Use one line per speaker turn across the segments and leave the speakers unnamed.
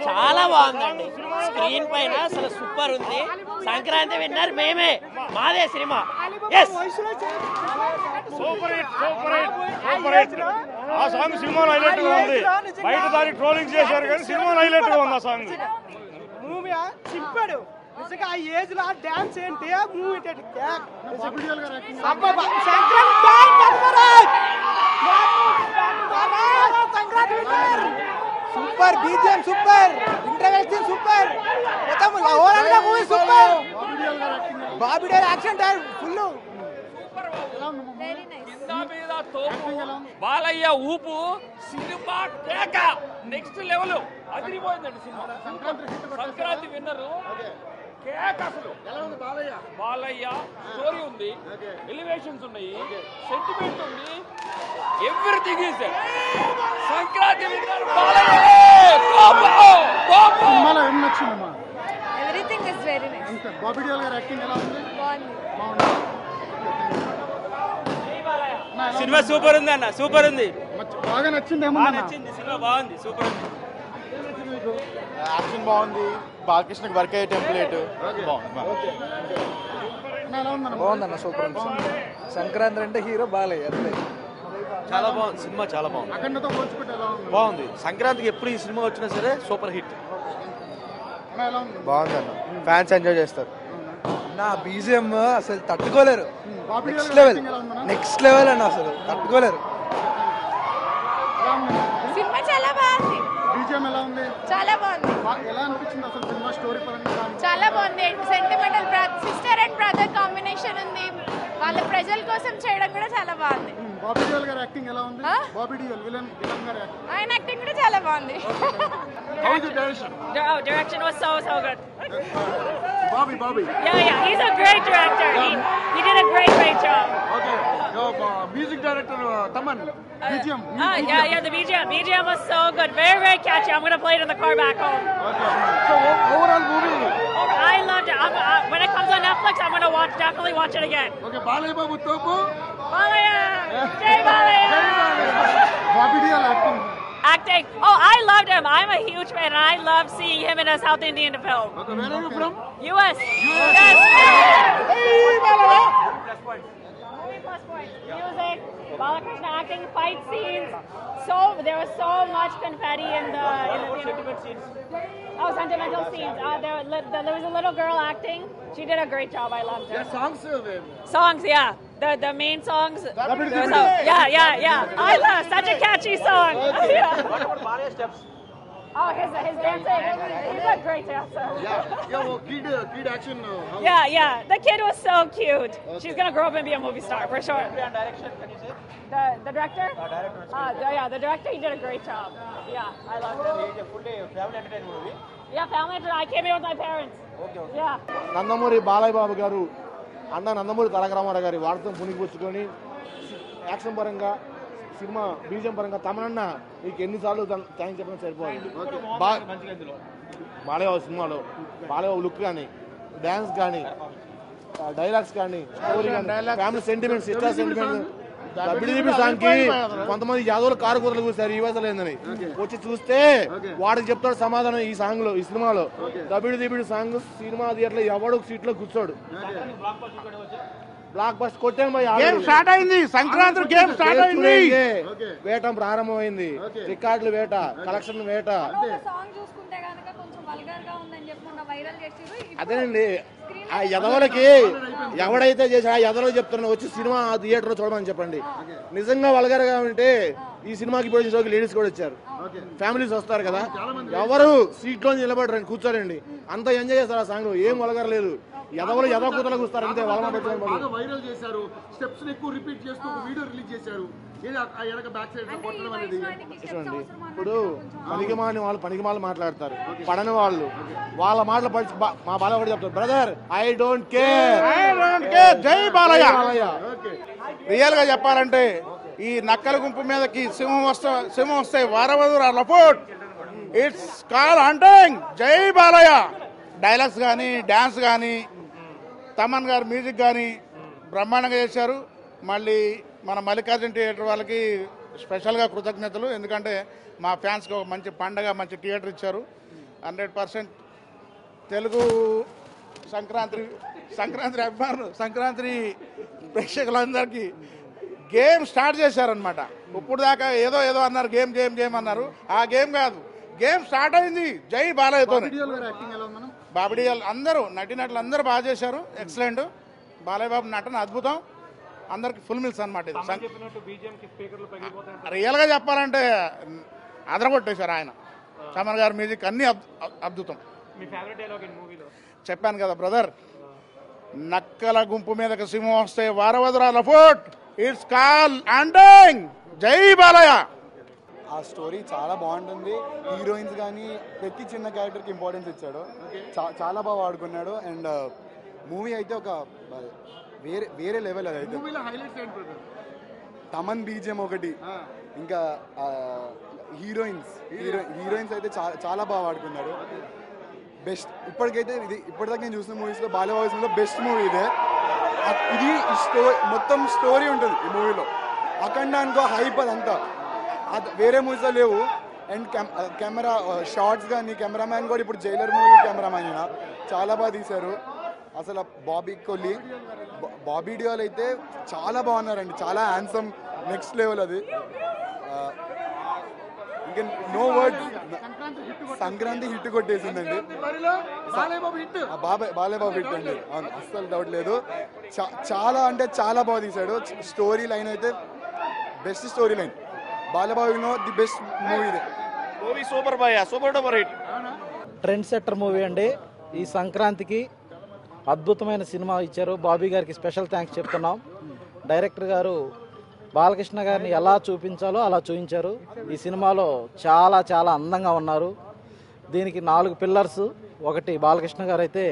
చాలా బాగుందండి. స్క్రీన్ పైన అసలు సూపర్ ఉంది. సంక్రాంతి విన్నర్ మేమే, మాదే cinema.
Super hit, super hit, super hit. ఆ సాంగ్ సినిమాలో హైలైట్ గా ఉంది. బయట దానికి ట్రోలింగ్ చేశారు కానీ సినిమాలో హైలైట్ గా ఉంది ఆ సాంగ్.
మూవీ చింపాడు నిజంగా. ఆ ఏజ్ లో డాన్స్ ఏంటి, ఆ movie super, BGM super, interval super, మొత్తం ఓవరాల్ గా movie super. Bobby Deol action full.
Balayya ఊపు, సినిమా కేక నెక్స్ట్ లెవెల్, అదిరిపోయిందండి సినిమా. సంక్రాంతి విన్నరు కేక. అసలు బాలయ్య స్టోరీ ఉంది, ఎలివేషన్స్ ఉన్నాయి, సెంటిమెంట్ ఉంది, everything is Sankranti winner Balayya.
Everything is very nice.
Bobby Deol గారి యాక్టింగ్ ఎలా ఉంది?
బాగుంది.
సినిమా సూపర్ ఉంది అన్న, సూపర్ ఉంది.
బాగా నచ్చింది.
నచ్చింది, సినిమా బాగుంది, సూపర్ ఉంది.
యాక్షన్ బాగుంది, బాలకృష్ణకి వర్క్ అయ్యే టెంప్లెట్
బాగుందన్న, సూపర్ ఉంది. సంక్రాంతి అంటే హీరో బాలయ్య.
చాలా బాగుంది సినిమా, చాలా బాగుంది.
అఖండతో పోల్చుకుంటే ఎలా ఉంది?
బాగుంది. సంక్రాంతికి ఎప్పుడు ఈ సినిమా వచ్చినా సరే సూపర్ హిట్.
బాగుంది అన్న,
ఫ్యాన్స్ ఎంజాయ్ చేస్తారు.
నా బీజిఎం అసలు తట్టుకోలేరు. నెక్స్ట్ లెవెల్ అన్న, అసలు తట్టుకోలేరు.
సినిమా చాలా బాగుంది.
బీజిఎం ఎలా ఉంది?
చాలా బాగుంది.
ఎలా అనిపించింది అసలు సినిమా స్టోరీ పరంగా?
చాలా బాగుంది. Sentimental sister and brother combination ఉంది. వాళ్ళ ప్రజల కోసం చేయడం కూడా చాలా బాగుంది.
బాబీ డియోల్ గారి యాక్టింగ్ ఎలా ఉంది? బాబీ డియోల్ విలన్ గారి యాక్టింగ్,
ఆయన యాక్టింగ్ కూడా చాలా బాగుంది.
How is the direction?
Oh, direction was so good.
Bobby.
Yeah, he's a great director. He did a great job.
Okay. Your music director Taman. BGM.
Yeah, the BGM was so good. Very catchy. I'm gonna play it in the car back home.
Okay. So overall movie.
I loved it. When it comes on Netflix, I'm gonna definitely watch it again.
Okay. Balaya Babu Topu.
Balaya! Jai Balaya!
Bobby Deol
Acting. Oh, I loved him. I'm a huge fan, and I love seeing him in a South Indian film.
Okay. Where are you from?
US. Yes. Plus points. Music, Balakrishna acting, fight scenes. There was so much confetti in the sentimental scenes. Oh, sentimental scenes. There was a little girl acting. She did a great job. I loved her. Songs, yeah. The main songs. Yeah. I love such a catchy song. Yeah.
What about Balaya steps?
Oh, his dancing. He's a great dancer.
Kid action.
Yeah. The kid was so cute. Okay. She's gonna grow up and be a movie star for sure.
And direction, can you say?
The director?
Director.
The director, he did a great job. Yeah, I loved him.
It's a full day family entertainment movie.
Yeah, family entertainment. I came here with my parents.
Okay.
Yeah.
Nandamuri Balayya Babu గారు అన్న నందమూరి తారక రామారావు గారి వార్తను పుణిపుచ్చుకొని action పరంగా, cinema బీజం పరంగా తమనన్న మీకు ఎన్నిసార్లు thanks చెప్పడం సరిపోయింది. బాలయ్య సినిమాలో బాలయ్య లుక్ కానీ, డ్యాన్స్ కానీ, డైలాగ్స్ కానీ, స్టోరీ కానీ, ఫ్యామిలీ సెంటిమెంట్స్, ఇష్టా సెంటిమెంట్. డబ్ల్యూడీపీ సాంగ్ కి కొంతమంది యాదవులు కారు కూరలు కూర్చారు ఈ వయసులేందని వచ్చి చూస్తే వాడికి చెప్తాడు సమాధానం. ఈ సాంగ్ లో, ఈ సినిమాలో డబ్ల్యూడీపీ సాంగ్ సినిమా థియేటర్ ఎవడు సీట్ లో కూర్చోడు. బ్లాక్ బస్ కొట్టాను. స్టార్ట్ అయింది, సంక్రాంతి గేమ్ స్టార్ట్ అయింది, వేట ప్రారంభమైంది, రికార్డులు వేట, కలెక్షన్ వేట. అదేనండి, ఆ యదవులకి ఎవడైతే చేసి ఆ యదవులకు చెప్తున్నా వచ్చి సినిమా థియేటర్ లో చూడమని చెప్పండి. నిజంగా వల్గర్గా ఉంటే ఈ సినిమాకి ఇప్పుడు లేడీస్ కూడా వచ్చారు, ఫ్యామిలీస్ వస్తారు కదా, ఎవరు సీట్ లో నిలబడరండి, కూర్చోరండి, అంత ఎంజాయ్ చేస్తారు. ఆ సాంగ్ లో ఏం వల్గరలేదు. యదవులు యదవ కూతలకు వస్తారు అంతే.
వైరల్ చేశారు, స్టెప్స్ ఎక్కువ రిపీట్ చేస్తూ వీడియో రిలీజ్ చేశారు.
ఇప్పుడు పనికిమాని వాళ్ళు పనికిమాలు మాట్లాడతారు, పడని వాళ్ళు వాళ్ళ మాటలు పడి మా బాలయ్య కూడా చెప్తారు, బ్రదర్ ఐ డోంట్ కేర్, జై బాలయ్య.
రియల్ గా చెప్పాలంటే ఈ నక్కల గుంపు మీదకి సింహం వస్తే వారవదురా లపోట్, ఇట్స్ కాల్ హంటింగ్. జై బాలయ్య. డైలాగ్స్ కానీ, డ్యాన్స్ కానీ, తమన్ గారు మ్యూజిక్ కానీ బ్రహ్మాండంగా చేశారు. మళ్ళీ మన మల్లికార్జున థియేటర్ వాళ్ళకి స్పెషల్గా కృతజ్ఞతలు. ఎందుకంటే మా ఫ్యాన్స్కి ఒక మంచి పండగ, మంచి థియేటర్ ఇచ్చారు. 100% తెలుగు సంక్రాంతి అభిమానులు, సంక్రాంతి ప్రేక్షకులందరికీ గేమ్ స్టార్ట్ చేశారనమాట. ఇప్పుడు దాకా ఏదో అన్నారు, గేమ్ అన్నారు. ఆ గేమ్ కాదు, గేమ్ స్టార్ట్ అయింది జై బాలయ్యతో. బాబిడియల్ అందరూ నటీనటులు అందరూ బాగా చేశారు, ఎక్సలెంట్. బాలయ్య బాబు నటన అద్భుతం, అందరికి ఫుల్ మిల్స్ అనమాట. ఇది రియల్గా చెప్పాలంటే అదరగొట్టేశారు ఆయన. చమన్ గారి మ్యూజిక్ అన్ని అద్భుతం. చెప్పాను కదా బ్రదర్, నక్కల గుంపు మీదకి సింహం వస్తే వారవదురాల ఫోర్ట్, ఇట్స్ కాల్ అండింగ్ జై బాలయ్య.
ఆ స్టోరీ చాలా బాగుంటుంది. హీరోయిన్స్ కానీ ప్రతి చిన్న క్యారెక్టర్కి ఇంపార్టెన్స్ ఇచ్చాడు, చాలా బాగా వాడుకున్నాడు. అండ్ మూవీ అయితే ఒక వేరే లెవెల్. అది అయితే తమన్ బీజియం ఒకటి, ఇంకా హీరోయిన్స్ అయితే చాలా బాగా వాడుకున్నాడు. బెస్ట్ ఇప్పటికైతే ఇప్పటిదాకా నేను చూసిన మూవీస్లో బాలయ్య బెస్ట్ మూవీ ఇదే. ఇది మొత్తం స్టోరీ ఉంటుంది ఈ మూవీలో. అఖండ అనుకో హైప్ అదంతా వేరే మూవీస్లో లేవు. అండ్ కెమెరా షార్ట్స్ కానీ కెమెరామ్యాన్ కూడా ఇప్పుడు జైలర్ మూవీ కెమెరామ్యాన్ అయినా చాలా బాగా తీశారు. అసలు బాబీ డియోల్ అయితే చాలా బాగున్నారండి, చాలా హ్యాండ్సమ్, నెక్స్ట్ లెవెల్. అది ఇంకా నో వర్డ్. సంక్రాంతి హిట్ కొట్టేసిందండి, బాలయ్య బాబు హిట్ అండి, అస్సలు డౌట్ లేదు. చాలా అంటే చాలా బాగా తీశాడు. స్టోరీ లైన్ అయితే best story line. Balayya the best movie ఇది.
Movie super duper hit.
Trend setter movie అండి. ఈ సంక్రాంతికి అద్భుతమైన సినిమా ఇచ్చారు. బాబీ గారికి స్పెషల్ థ్యాంక్స్ చెప్తున్నాం. డైరెక్టర్ గారు బాలకృష్ణ గారిని ఎలా చూపించాలో అలా చూపించారు. ఈ సినిమాలో చాలా చాలా అందంగా ఉన్నారు. దీనికి 4 పిల్లర్స్. 1 బాలకృష్ణ గారు అయితే,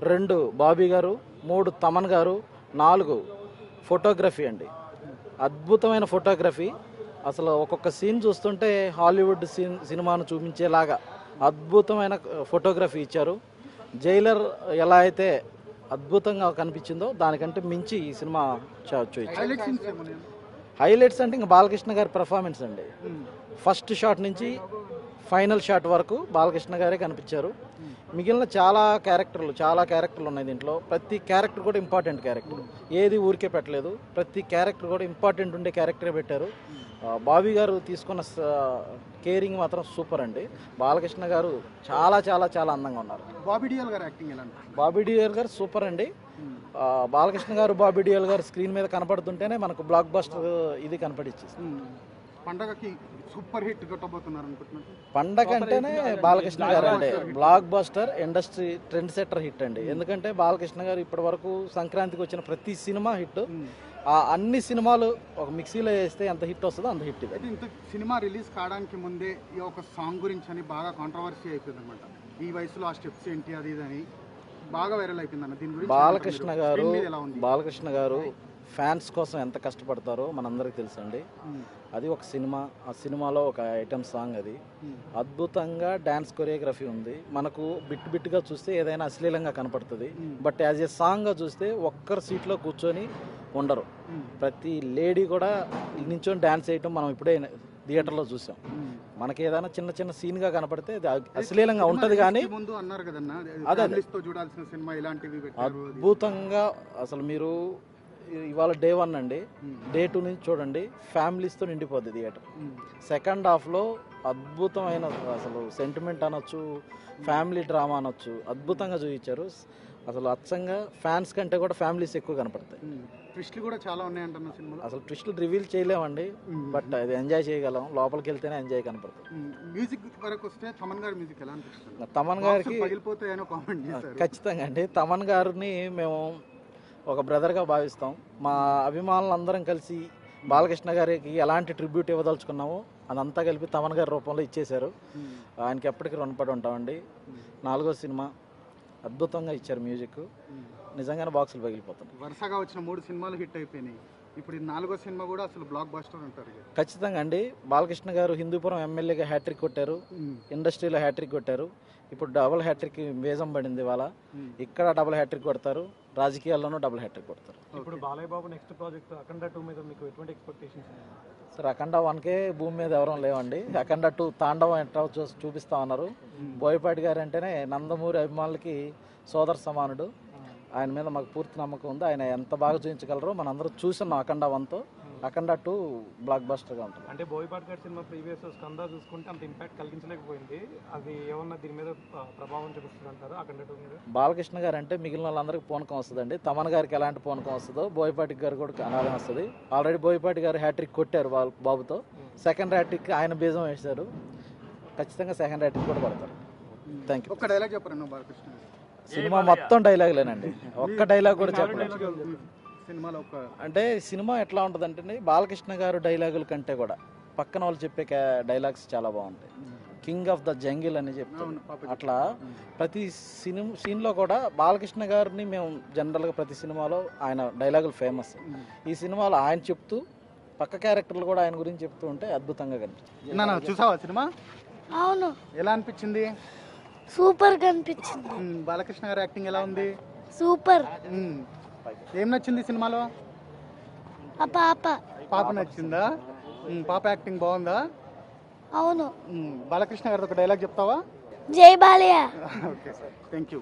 2 బాబీ గారు, 3 తమన్ గారు, 4 ఫోటోగ్రఫీ అండి. అద్భుతమైన ఫోటోగ్రఫీ. అసలు ఒక్కొక్క సీన్ చూస్తుంటే హాలీవుడ్ సినిమాను చూపించేలాగా అద్భుతమైన ఫోటోగ్రఫీ ఇచ్చారు. జైలర్ ఎలా అయితే అద్భుతంగా కనిపించిందో దానికంటే మించి ఈ సినిమా హైలైట్స్ అంటే ఇంకా బాలకృష్ణ గారి పెర్ఫార్మెన్స్ అండి. ఫస్ట్ షాట్ నుంచి ఫైనల్ షాట్ వరకు బాలకృష్ణ గారే కనిపించారు. మిగిలిన చాలా క్యారెక్టర్లు ఉన్నాయి దీంట్లో. ప్రతి క్యారెక్టర్ కూడా ఇంపార్టెంట్ క్యారెక్టర్, ఏది ఊరికే పెట్టలేదు. ప్రతి క్యారెక్టర్ కూడా ఇంపార్టెంట్ ఉండే క్యారెక్టరే పెట్టారు. బాబీ గారు తీసుకున్న కేరింగ్ మాత్రం సూపర్ అండి. బాలకృష్ణ గారు చాలా చాలా చాలా అందంగా ఉన్నారు. బాబీ డియోల్ గారు సూపర్ అండి. బాలకృష్ణ గారు, బాబీ డియోల్ గారు స్క్రీన్ మీద కనపడుతుంటేనే మనకు బ్లాక్ బస్టర్ ఇది కనపడిచ్చేసింది.
పండగకి సూపర్ హిట్ కొట్టబోతున్నారు అనుకుంటున్నాను.
పండగ అంటేనే బాలకృష్ణ గారు అండి block buster, industry trend setter hit అండి. ఎందుకంటే బాలకృష్ణ గారు ఇప్పటి వరకు సంక్రాంతికి వచ్చిన ప్రతి సినిమా హిట్. ఆ అన్ని సినిమాలు ఒక మిక్సీలో వేస్తే ఎంత హిట్ వస్తుందో అంత హిట్.
అయితే ఇంత సినిమా రిలీజ్ కావడానికి ముందే ఈ ఒక సాంగ్ గురించి అని బాగా కాంట్రవర్సీ అయిపోయింది అనమాట. ఈ వయసులో ఆ స్టెప్స్ ఏంటి అది ఇది అని బాగా వైరల్ అయిపోయింది అన్న. దీని గురించి
బాలకృష్ణ గారు ఫ్యాన్స్ కోసం ఎంత కష్టపడతారో మనందరికీ తెలుసండి. అది ఒక సినిమా, ఆ సినిమాలో ఒక ఐటమ్ సాంగ్. అది అద్భుతంగా డ్యాన్స్ కొరియోగ్రఫీ ఉంది. మనకు బిట్గా చూస్తే ఏదైనా అశ్లీలంగా కనపడుతుంది, బట్ యాజ్ ఏ సాంగ్గా చూస్తే ఒక్కరు సీట్లో కూర్చొని ఉండరు. ప్రతి లేడీ కూడా నించొని డ్యాన్స్ చేయటం మనం ఇప్పుడే థియేటర్లో చూసాం. మనకి ఏదైనా చిన్న చిన్న సీన్గా కనపడితే అశ్లీలంగా ఉంటుంది, కానీ అద్భుతంగా అసలు మీరు ఇవాళ డే 1 అండి, డే 2 నుంచి చూడండి, ఫ్యామిలీస్తో నిండిపోద్ది థియేటర్. సెకండ్ హాఫ్లో అద్భుతమైన అసలు సెంటిమెంట్ అనొచ్చు, ఫ్యామిలీ డ్రామా అనొచ్చు, అద్భుతంగా చూపించారు. అసలు అచ్చంగా ఫ్యాన్స్ కంటే కూడా ఫ్యామిలీస్ ఎక్కువ కనపడతాయి.
ట్విస్ట్లు కూడా చాలా ఉన్నాయంటున్న సినిమాలో.
అసలు ట్విస్ట్లు రివీల్ చేయలేమండి, బట్ అది ఎంజాయ్ చేయగలం. లోపలికి వెళ్తేనే ఎంజాయ్ కనపడుతుంది.
మ్యూజిక్ వరకు వస్తే తమన్ గారి మ్యూజిక్ ఎలా అనిపిస్తుంది?
తమన్ గారికి
పగిలిపోతాయని కామెంట్ చేశారు.
ఖచ్చితంగా అండి. తమన్ గారిని మేము ఒక బ్రదర్గా భావిస్తాం. మా అభిమానులందరం కలిసి బాలకృష్ణ గారికి ఎలాంటి ట్రిబ్యూట్ ఇవ్వదలుచుకున్నామో అదంతా కలిపి తమన్ గారి రూపంలో ఇచ్చేశారు. ఆయనకి ఎప్పటికీ రుణపడి ఉంటామండి. 4వ సినిమా అద్భుతంగా ఇచ్చారు మ్యూజిక్, నిజంగానే బాక్సులు పగిలిపోతుంది.
వరుసగా వచ్చిన 3 సినిమాలు హిట్ అయిపోయినాయి. ఇప్పుడు 4వ సినిమా కూడా అసలు బ్లాక్ బస్టర్ అంటారు.
ఖచ్చితంగా అండి. బాలకృష్ణ గారు హిందూపురం ఎమ్మెల్యేగా హ్యాట్రిక్ కొట్టారు, ఇండస్ట్రీలో హ్యాట్రిక్ కొట్టారు. ఇప్పుడు డబుల్ హ్యాట్రిక్ వేజం పడింది. ఇవాళ ఇక్కడ డబుల్ హ్యాట్రిక్ కొడతారు, రాజకీయాల్లోనూ డబుల్ హ్యాట్రిక్ కొడతారు.
ఇప్పుడు బాలయ్య బాబు నెక్స్ట్ ప్రాజెక్ట్ అఖండ 2 మీద మీకు ఎటువంటి ఎక్స్పెక్టేషన్స్?
సార్ అఖండ 1కే భూమి మీద ఎవరూ లేవండి. అఖండ 2 తాండవం ఎట్లా చూపిస్తా ఉన్నారు. బోయపాటి గారు అంటేనే నందమూరి అభిమానులకి సోదర సమానుడు. ఆయన మీద మాకు పూర్తి నమ్మకం ఉంది. ఆయన ఎంత బాగా చూపించగలరో మనందరూ చూస్తున్నాం అఖండ 1తో. అఖండ 2 బ్లాక్ బస్టర్గా ఉంటుంది.
అంటే బోయపాటి గారి సినిమా ప్రీవియస్ స్కంద చూసుకుంటే అంత ఇంపాక్ట్ కలిగించలేకపోయింది. అది ఏమన్నా దీని మీద ప్రభావం చూపిస్తుంది అంటారు అఖండ 2 మీద?
బాలకృష్ణ గారు అంటే మిగిలిన వాళ్ళందరికీ పూనకం వస్తుందండి. తమన్ గారికి ఎలాంటి పూనకం వస్తుందో బోయపాటి గారు కూడా అనాదం వస్తుంది. ఆల్రెడీ బోయపాటి గారు హ్యాట్రిక్ కొట్టారు వాళ్ళ బాబుతో. సెకండ్ హ్యాట్రిక్ ఆయన బీజం వేశారు. ఖచ్చితంగా సెకండ్ హ్యాట్రిక్ కూడా పడతారు. Thank you.
ఒక్క డైలాగ్ చెప్పండి బాలకృష్ణ గారు.
సినిమా మొత్తం డైలాగులేనండి. ఒక్క డైలాగ్ కూడా చెప్పలేదు
సినిమాలో.
అంటే సినిమా ఎట్లా ఉంటుందంటే బాలకృష్ణ గారు డైలాగుల కంటే కూడా పక్కన వాళ్ళు చెప్పే డైలాగ్స్ చాలా బాగుంటాయి. కింగ్ ఆఫ్ ద జంగిల్ అని చెప్తాం. అట్లా ప్రతి సీన్లో కూడా బాలకృష్ణ గారిని మేము జనరల్గా ప్రతి సినిమాలో ఆయన డైలాగులు ఫేమస్. ఈ సినిమాలో ఆయన చెప్తూ పక్క క్యారెక్టర్లు కూడా ఆయన గురించి చెప్తూ ఉంటే అద్భుతంగా కనిపిస్తుంది.
చూసావా సినిమా?
అవును.
ఎలా అనిపించింది?
సూపర్ గా అనిపించింది.
బాలకృష్ణ గారి యాక్టింగ్ ఎలా ఉంది?
సూపర్.
ఏం నచ్చింది సినిమాలో?
ఆ పాప.
పాప నచ్చిందా? పాప యాక్టింగ్ బాగుందా?
అవును.
బాలకృష్ణ గారి ఒక డైలాగ్ చెప్తావా?
జై బాలయ్య.
Okay, thank you.